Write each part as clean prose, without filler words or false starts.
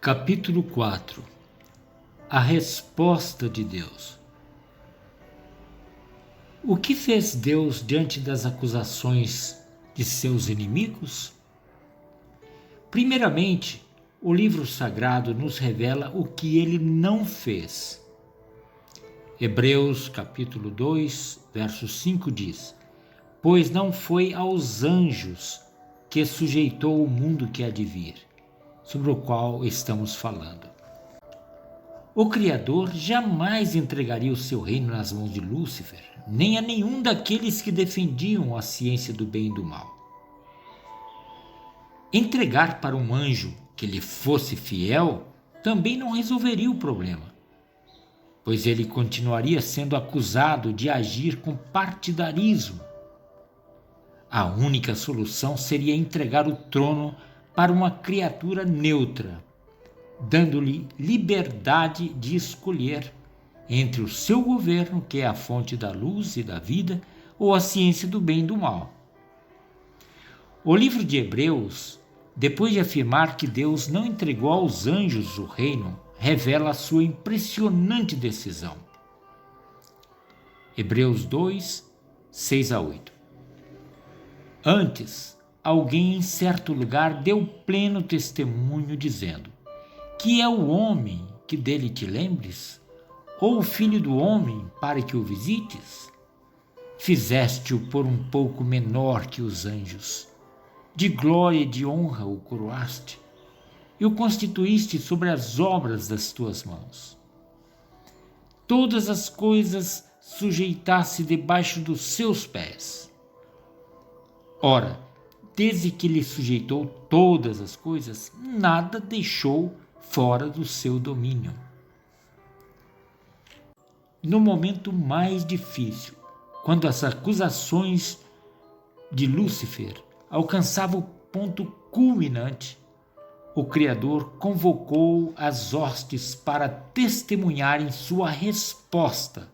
Capítulo 4. A resposta de Deus. O que fez Deus diante das acusações de seus inimigos? Primeiramente, o livro sagrado nos revela o que ele não fez. Hebreus capítulo 2, verso 5 diz: Pois não foi aos anjos que sujeitou o mundo que há de vir, sobre o qual estamos falando. O Criador jamais entregaria o seu reino nas mãos de Lúcifer, nem a nenhum daqueles que defendiam a ciência do bem e do mal. Entregar para um anjo que lhe fosse fiel também não resolveria o problema, pois ele continuaria sendo acusado de agir com partidarismo. A única solução seria entregar o trono para uma criatura neutra, dando-lhe liberdade de escolher entre o seu governo, que é a fonte da luz e da vida, ou a ciência do bem e do mal. O livro de Hebreus, depois de afirmar que Deus não entregou aos anjos o reino, revela a sua impressionante decisão. Hebreus 2, 6-8. Antes, alguém em certo lugar deu pleno testemunho, dizendo: Que é o homem que dele te lembres? Ou o filho do homem para que o visites? Fizeste-o por um pouco menor que os anjos. De glória e de honra o coroaste, e o constituíste sobre as obras das tuas mãos. Todas as coisas sujeitaste debaixo dos seus pés. Ora, desde que lhe sujeitou todas as coisas, nada deixou fora do seu domínio. No momento mais difícil, quando as acusações de Lúcifer alcançavam o ponto culminante, o Criador convocou as hostes para testemunharem sua resposta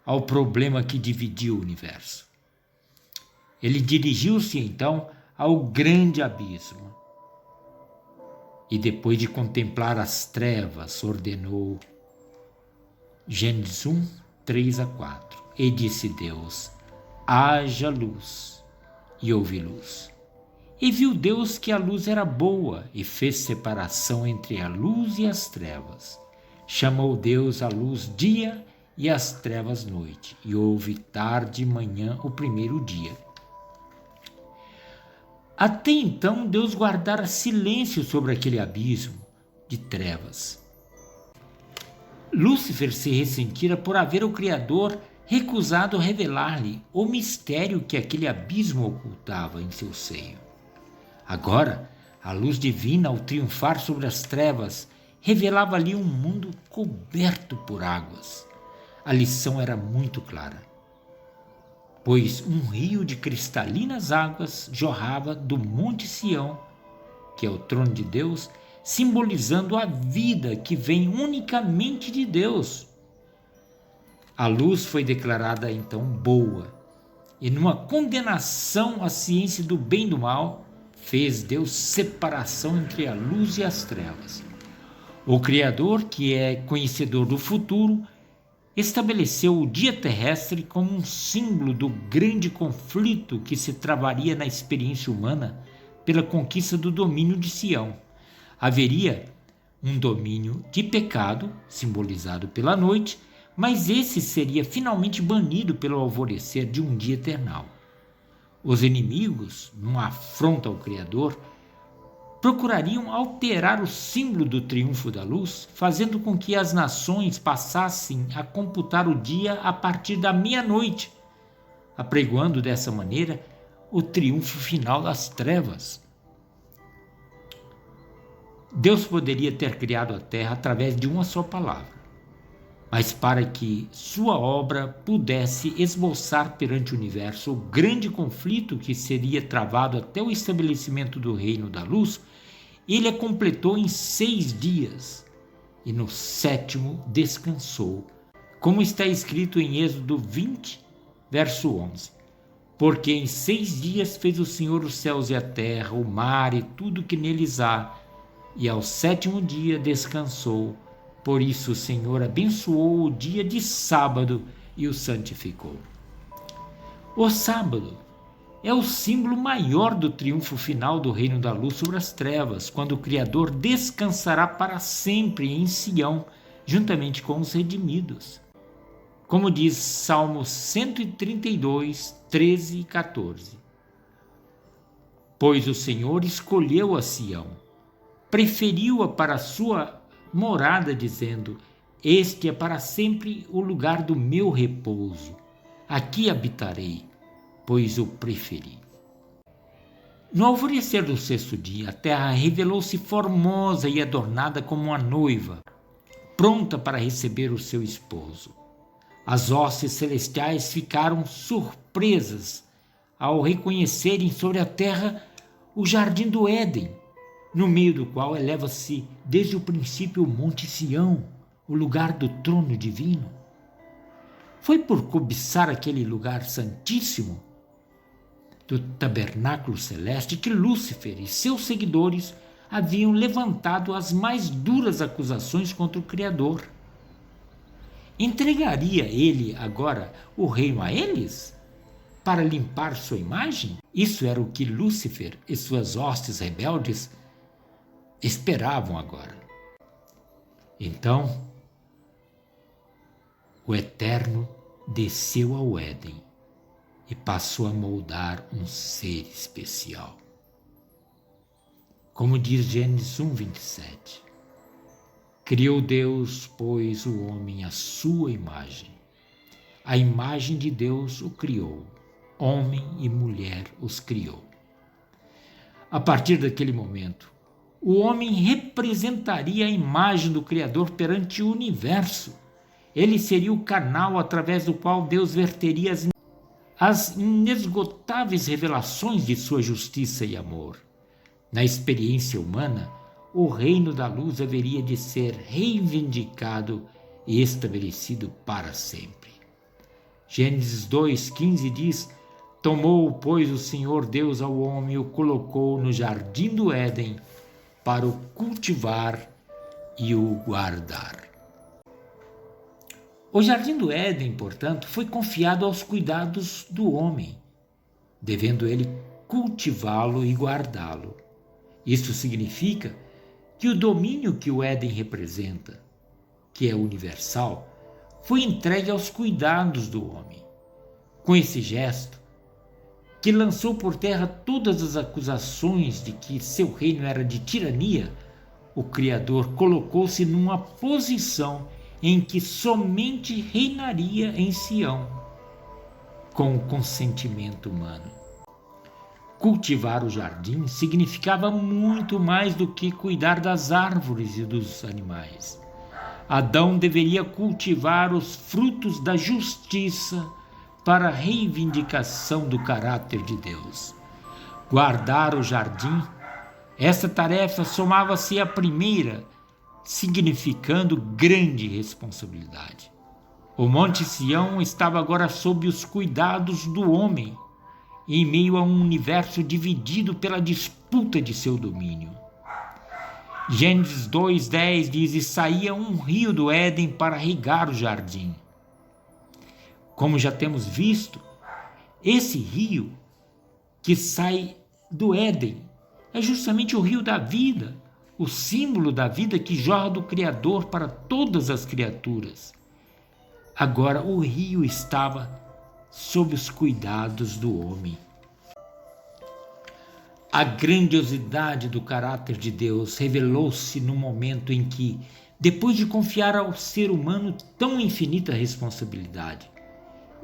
ao problema que dividia o universo. Ele dirigiu-se então ao grande abismo e, depois de contemplar as trevas, ordenou. Gênesis 1, 3-4. E disse Deus: haja luz, e houve luz. E viu Deus que a luz era boa, e fez separação entre a luz e as trevas. Chamou Deus a luz dia e as trevas noite, e houve tarde e manhã o primeiro dia. Até então, Deus guardara silêncio sobre aquele abismo de trevas. Lúcifer se ressentira por haver o Criador recusado revelar-lhe o mistério que aquele abismo ocultava em seu seio. Agora, a luz divina, ao triunfar sobre as trevas, revelava-lhe um mundo coberto por águas. A lição era muito clara, pois um rio de cristalinas águas jorrava do Monte Sião, que é o trono de Deus, simbolizando a vida que vem unicamente de Deus. A luz foi declarada então boa, e numa condenação à ciência do bem e do mal, fez Deus separação entre a luz e as trevas. O Criador, que é conhecedor do futuro, estabeleceu o dia terrestre como um símbolo do grande conflito que se travaria na experiência humana pela conquista do domínio de Sião. Haveria um domínio de pecado, simbolizado pela noite, mas esse seria finalmente banido pelo alvorecer de um dia eternal. Os inimigos, numa afronta ao Criador, procurariam alterar o símbolo do triunfo da luz, fazendo com que as nações passassem a computar o dia a partir da meia-noite, apregoando dessa maneira o triunfo final das trevas. Deus poderia ter criado a terra através de uma só palavra, mas para que sua obra pudesse esboçar perante o universo o grande conflito que seria travado até o estabelecimento do reino da luz, ele a completou em 6 dias, e no 7º descansou, como está escrito em Êxodo 20, verso 11. Porque em 6 dias fez o Senhor os céus e a terra, o mar e tudo que neles há, e ao 7º dia descansou. Por isso o Senhor abençoou o dia de sábado e o santificou. O sábado é o símbolo maior do triunfo final do reino da luz sobre as trevas, quando o Criador descansará para sempre em Sião, juntamente com os redimidos. Como diz Salmo 132, 13 e 14. Pois o Senhor escolheu a Sião, preferiu-a para a sua morada, dizendo: este é para sempre o lugar do meu repouso. Aqui habitarei, pois o preferi. No alvorecer do 6º dia, a terra revelou-se formosa e adornada como uma noiva, pronta para receber o seu esposo. As hostes celestiais ficaram surpresas ao reconhecerem sobre a terra o jardim do Éden, no meio do qual eleva-se desde o princípio o Monte Sião, o lugar do trono divino. Foi por cobiçar aquele lugar santíssimo do tabernáculo celeste que Lúcifer e seus seguidores haviam levantado as mais duras acusações contra o Criador. Entregaria ele agora o reino a eles? Para limpar sua imagem? Isso era o que Lúcifer e suas hostes rebeldes esperavam agora. Então, o Eterno desceu ao Éden e passou a moldar um ser especial. Como diz Gênesis 1:27, criou Deus, pois, o homem à sua imagem. A imagem de Deus o criou, homem e mulher os criou. A partir daquele momento, o homem representaria a imagem do Criador perante o universo. Ele seria o canal através do qual Deus verteria as inesgotáveis revelações de sua justiça e amor. Na experiência humana, o reino da luz haveria de ser reivindicado e estabelecido para sempre. Gênesis 2:15 diz: tomou, pois, o Senhor Deus ao homem e o colocou no jardim do Éden para o cultivar e o guardar. O jardim do Éden, portanto, foi confiado aos cuidados do homem, devendo ele cultivá-lo e guardá-lo. Isso significa que o domínio que o Éden representa, que é universal, foi entregue aos cuidados do homem. Com esse gesto, que lançou por terra todas as acusações de que seu reino era de tirania, o Criador colocou-se numa posição em que somente reinaria em Sião, com o consentimento humano. Cultivar o jardim significava muito mais do que cuidar das árvores e dos animais. Adão deveria cultivar os frutos da justiça para a reivindicação do caráter de Deus. Guardar o jardim, essa tarefa somava-se à primeira, significando grande responsabilidade. O Monte Sião estava agora sob os cuidados do homem, em meio a um universo dividido pela disputa de seu domínio. Gênesis 2:10 diz: e saía um rio do Éden para regar o jardim. Como já temos visto, esse rio que sai do Éden é justamente o rio da vida, o símbolo da vida que jorra do Criador para todas as criaturas. Agora o rio estava sob os cuidados do homem. A grandiosidade do caráter de Deus revelou-se no momento em que, depois de confiar ao ser humano tão infinita responsabilidade,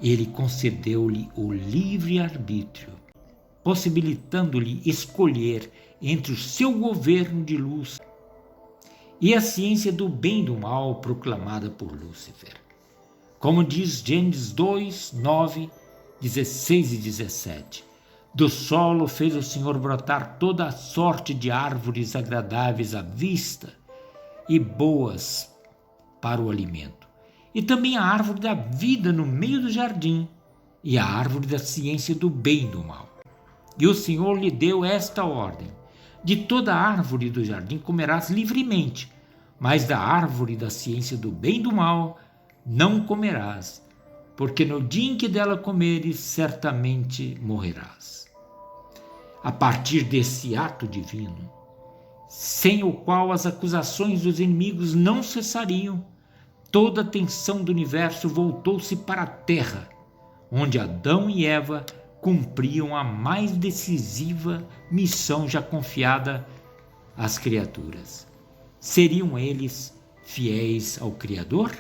ele concedeu-lhe o livre-arbítrio, possibilitando-lhe escolher entre o seu governo de luz e a ciência do bem e do mal proclamada por Lúcifer. Como diz Gênesis 2, 9, 16 e 17, do solo fez o Senhor brotar toda a sorte de árvores agradáveis à vista e boas para o alimento, e também a árvore da vida no meio do jardim, e a árvore da ciência do bem e do mal. E o Senhor lhe deu esta ordem: De toda árvore do jardim comerás livremente, mas da árvore da ciência do bem e do mal não comerás, porque no dia em que dela comeres, certamente morrerás. A partir desse ato divino, sem o qual as acusações dos inimigos não cessariam, toda a atenção do universo voltou-se para a terra, onde Adão e Eva cumpriam a mais decisiva missão já confiada às criaturas. Seriam eles fiéis ao Criador?